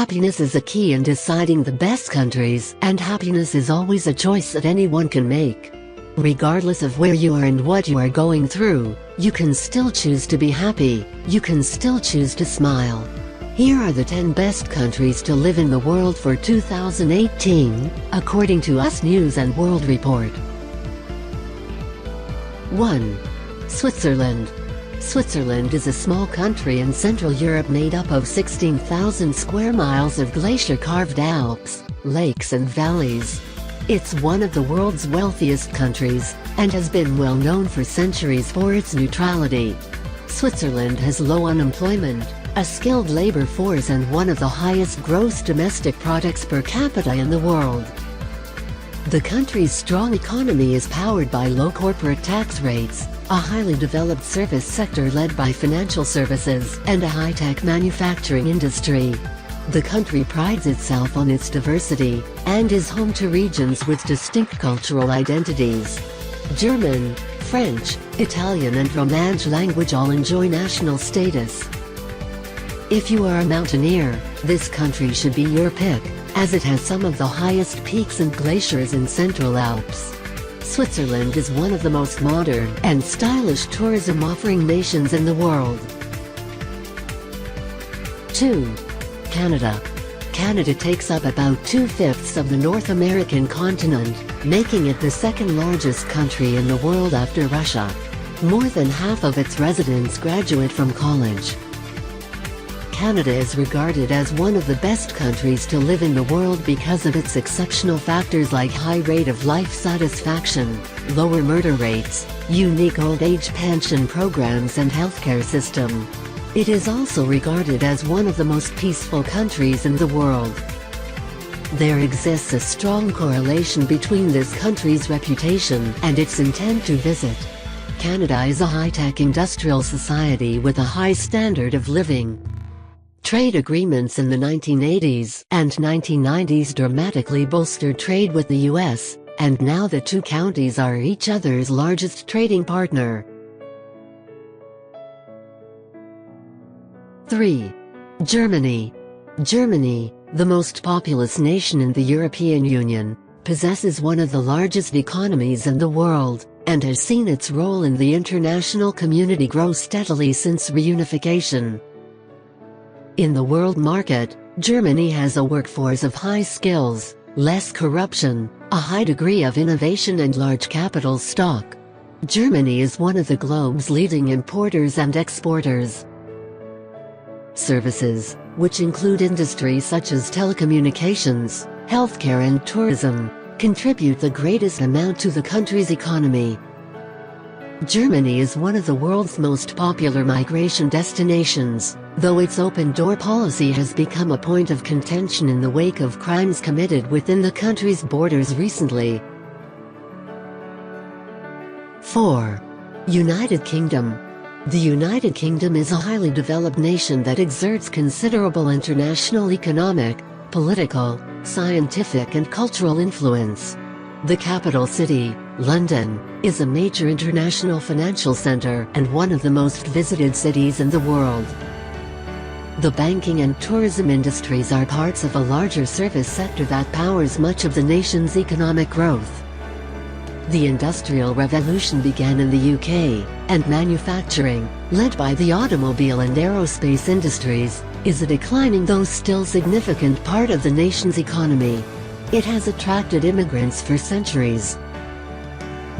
Happiness is a key in deciding the best countries, and happiness is always a choice that anyone can make. Regardless of where you are and what you are going through, you can still choose to be happy, you can still choose to smile. Here are the 10 best countries to live in the world for 2018, according to US News and World Report. 1. Switzerland. Switzerland is a small country in Central Europe made up of 16,000 square miles of glacier-carved Alps, lakes and valleys. It's one of the world's wealthiest countries, and has been well known for centuries for its neutrality. Switzerland has low unemployment, a skilled labor force and one of the highest gross domestic products per capita in the world. The country's strong economy is powered by low corporate tax rates, a highly developed service sector led by financial services, and a high-tech manufacturing industry. The country prides itself on its diversity, and is home to regions with distinct cultural identities. German, French, Italian and Romance language all enjoy national status. If you are a mountaineer, this country should be your pick, as it has some of the highest peaks and glaciers in Central Alps. Switzerland is one of the most modern and stylish tourism offering nations in the world. 2. Canada. Canada takes up about 2/5 of the North American continent, making it the second largest country in the world after Russia. More than half of its residents graduate from college. Canada is regarded as one of the best countries to live in the world because of its exceptional factors like high rate of life satisfaction, lower murder rates, unique old age pension programs and healthcare system. It is also regarded as one of the most peaceful countries in the world. There exists a strong correlation between this country's reputation and its intent to visit. Canada is a high-tech industrial society with a high standard of living. Trade agreements in the 1980s and 1990s dramatically bolstered trade with the US, and now the two counties are each other's largest trading partner. 3. Germany. Germany, the most populous nation in the European Union, possesses one of the largest economies in the world, and has seen its role in the international community grow steadily since reunification. In the world market, Germany has a workforce of high skills, less corruption, a high degree of innovation and large capital stock. Germany is one of the globe's leading importers and exporters. Services, which include industries such as telecommunications, healthcare and tourism, contribute the greatest amount to the country's economy. Germany is one of the world's most popular migration destinations, though its open-door policy has become a point of contention in the wake of crimes committed within the country's borders recently. 4. United Kingdom. The United Kingdom is a highly developed nation that exerts considerable international economic, political, scientific and cultural influence. The capital city, London, is a major international financial center and one of the most visited cities in the world. The banking and tourism industries are parts of a larger service sector that powers much of the nation's economic growth. The Industrial Revolution began in the UK, and manufacturing, led by the automobile and aerospace industries, is a declining though still significant part of the nation's economy. It has attracted immigrants for centuries.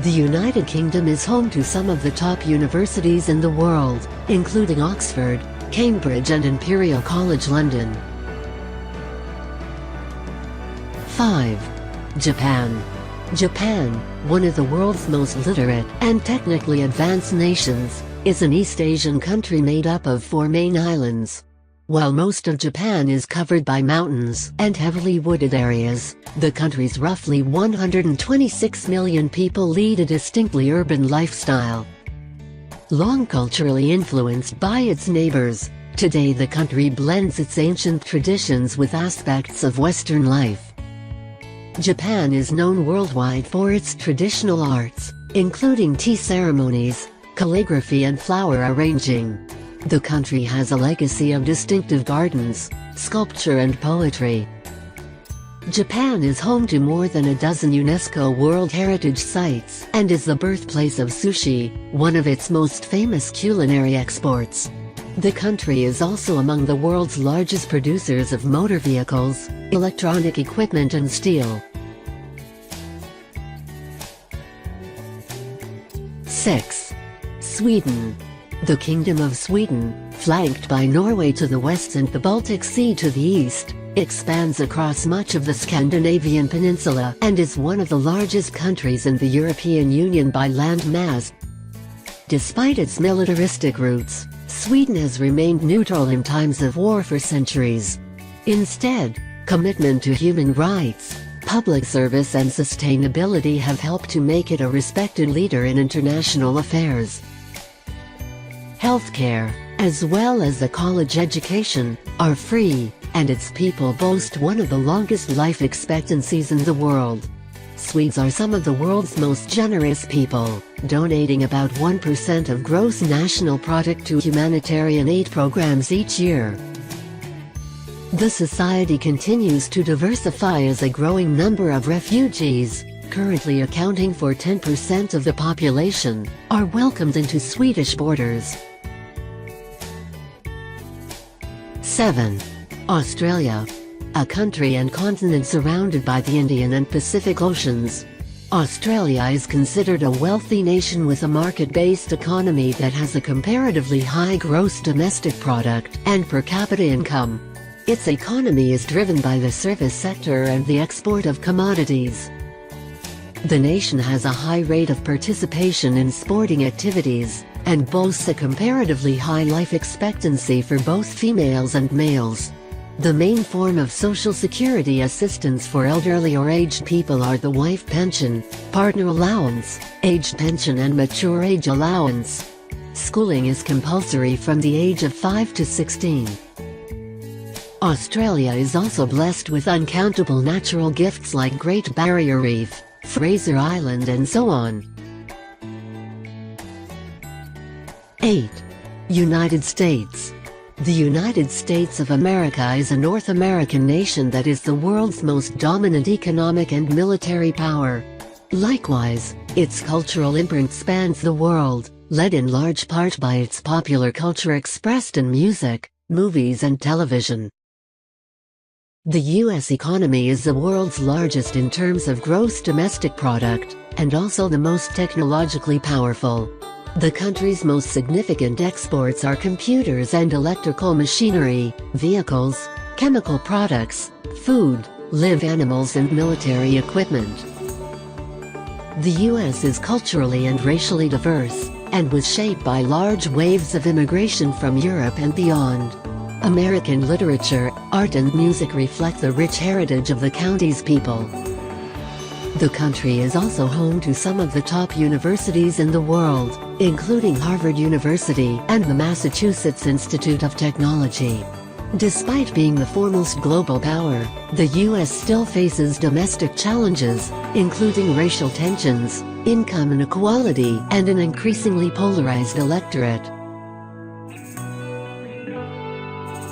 The United Kingdom is home to some of the top universities in the world, including Oxford, Cambridge and Imperial College London. 5. Japan. Japan, one of the world's most literate and technically advanced nations, is an East Asian country made up of 4 main islands. While most of Japan is covered by mountains and heavily wooded areas, the country's roughly 126 million people lead a distinctly urban lifestyle. Long culturally influenced by its neighbors, today the country blends its ancient traditions with aspects of Western life. Japan is known worldwide for its traditional arts, including tea ceremonies, calligraphy and flower arranging. The country has a legacy of distinctive gardens, sculpture and poetry. Japan is home to more than a dozen UNESCO World Heritage Sites and is the birthplace of sushi, one of its most famous culinary exports. The country is also among the world's largest producers of motor vehicles, electronic equipment and steel. 6. Sweden. The Kingdom of Sweden, flanked by Norway to the west and the Baltic Sea to the east, expands across much of the Scandinavian peninsula and is one of the largest countries in the European Union by land mass. Despite its militaristic roots, Sweden has remained neutral in times of war for centuries. Instead, commitment to human rights, public service and sustainability have helped to make it a respected leader in international affairs. Healthcare, as well as a college education, are free, and its people boast one of the longest life expectancies in the world. Swedes are some of the world's most generous people, donating about 1% of gross national product to humanitarian aid programs each year. The society continues to diversify as a growing number of refugees, currently accounting for 10% of the population, are welcomed into Swedish borders. 7. Australia. A country and continent surrounded by the Indian and Pacific Oceans. Australia is considered a wealthy nation with a market-based economy that has a comparatively high gross domestic product and per capita income. Its economy is driven by the service sector and the export of commodities. The nation has a high rate of participation in sporting activities, and boasts a comparatively high life expectancy for both females and males. The main form of social security assistance for elderly or aged people are the wife pension, partner allowance, aged pension and mature age allowance. Schooling is compulsory from the age of 5 to 16. Australia is also blessed with uncountable natural gifts like Great Barrier Reef, Fraser Island and so on. 8. United States. The United States of America is a North American nation that is the world's most dominant economic and military power. Likewise, its cultural imprint spans the world, led in large part by its popular culture expressed in music, movies and television. The U.S. economy is the world's largest in terms of gross domestic product, and also the most technologically powerful. The country's most significant exports are computers and electrical machinery, vehicles, chemical products, food, live animals and military equipment. The U.S. is culturally and racially diverse, and was shaped by large waves of immigration from Europe and beyond. American literature, art and music reflect the rich heritage of the county's people. The country is also home to some of the top universities in the world, including Harvard University and the Massachusetts Institute of Technology. Despite being the foremost global power, the U.S. still faces domestic challenges, including racial tensions, income inequality, and an increasingly polarized electorate.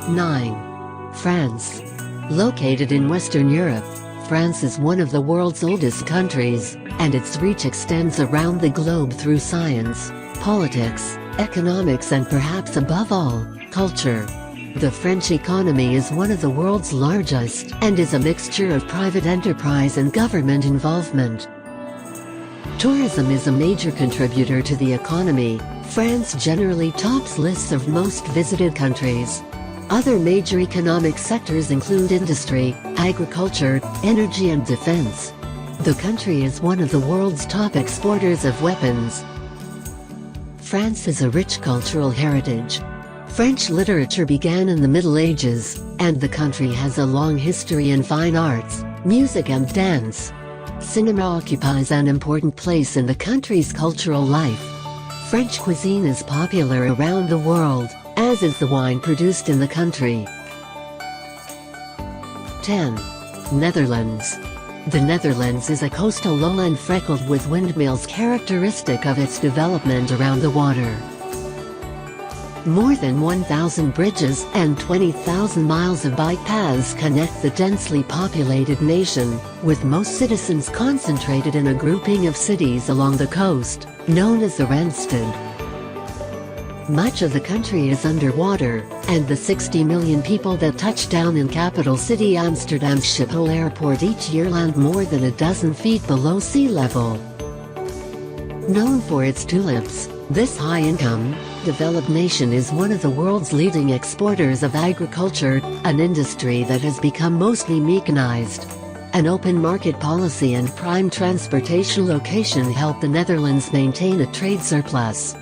9. France. Located in Western Europe, France is one of the world's oldest countries, and its reach extends around the globe through science, politics, economics and perhaps above all, culture. The French economy is one of the world's largest and is a mixture of private enterprise and government involvement. Tourism is a major contributor to the economy. France generally tops lists of most visited countries. Other major economic sectors include industry, agriculture, energy and defense. The country is one of the world's top exporters of weapons. France has a rich cultural heritage. French literature began in the Middle Ages, and the country has a long history in fine arts, music and dance. Cinema occupies an important place in the country's cultural life. French cuisine is popular around the world, as is the wine produced in the country. 10. Netherlands. The Netherlands is a coastal lowland freckled with windmills characteristic of its development around the water. More than 1,000 bridges and 20,000 miles of bike paths connect the densely populated nation, with most citizens concentrated in a grouping of cities along the coast, known as the Randstad. Much of the country is underwater, and the 60 million people that touch down in capital city Amsterdam Schiphol Airport each year land more than a dozen feet below sea level. Known for its tulips, this high-income, developed nation is one of the world's leading exporters of agriculture, an industry that has become mostly mechanized. An open market policy and prime transportation location help the Netherlands maintain a trade surplus.